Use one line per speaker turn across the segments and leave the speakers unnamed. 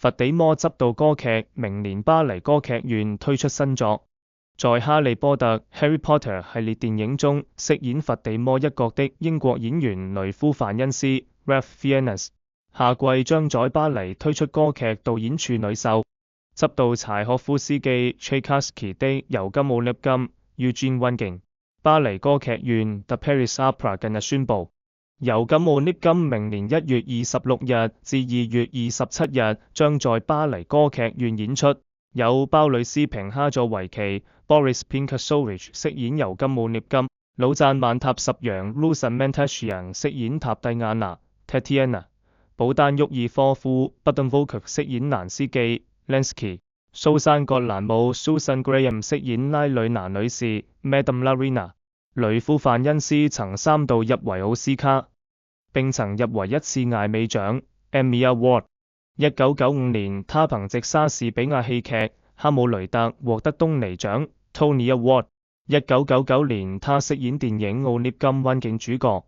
佛地魔執導歌劇明年巴黎歌劇院推出新作，在《哈利波特》（Harry Potter） 系列電影中飾演佛地魔一角的英國演員雷夫范恩斯 （Ralph Fiennes） 下季將在巴黎推出歌劇導演處女秀。執導柴可夫斯基 （Tchaikovsky） 的《尤金奧涅金》（Eugene Onegin） 巴黎歌劇院 （The Paris Opera） 近日宣布，《尤金奧涅金》明年1月26日至2月27日將在巴黎歌劇院演出，有鮑里斯平哈佐維奇 （Boris Pinkasovich） 飾演尤金奧涅金，魯贊曼塔什揚 （Luzan Mantasyan） 飾演塔蒂亞娜 （Tatiana），保丹沃爾科夫 （Bogdan Volkov） 飾演蘭斯基 （Lansky），蘇珊葛蘭姆 （Susan Graham） 飾演拉里娜女士 （Madame Larina）。雷夫范恩斯曾3度入圍奧斯卡，並曾入圍1次艾美獎 （Emmy Award）。1995年，他憑藉莎士比亞戲劇《哈姆雷特》獲得東尼獎 （Tony Award）。1999年，他飾演電影《奧涅金》溫景主角，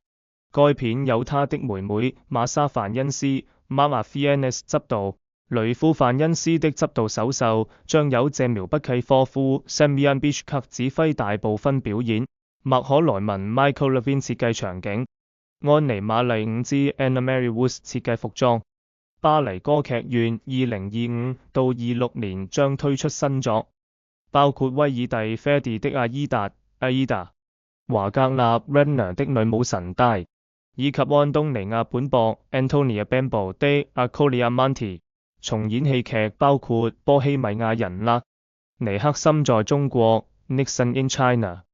該片有他的妹妹瑪莎范恩斯 （Mama Fiennes） 執導。雷夫范恩斯的執導首秀將由謝苗畢契科夫 （Semyon Bychkov） 指揮大部分表演。麥可萊文 （Michael Levine） 設計場景，安妮瑪麗伍茲 （Anna Mary Woods） 設計服裝。巴黎歌劇院2025到26年將推出新作，包括威爾第菲迪的阿依達 （Aida）、華格納 （Redner） 的女武神戴，以及安東尼亞本博 （Antonia Bambo） 的阿庫利亞曼提。重演戲劇包括波希米亞人啦、尼克森在中國 （Nixon in China）。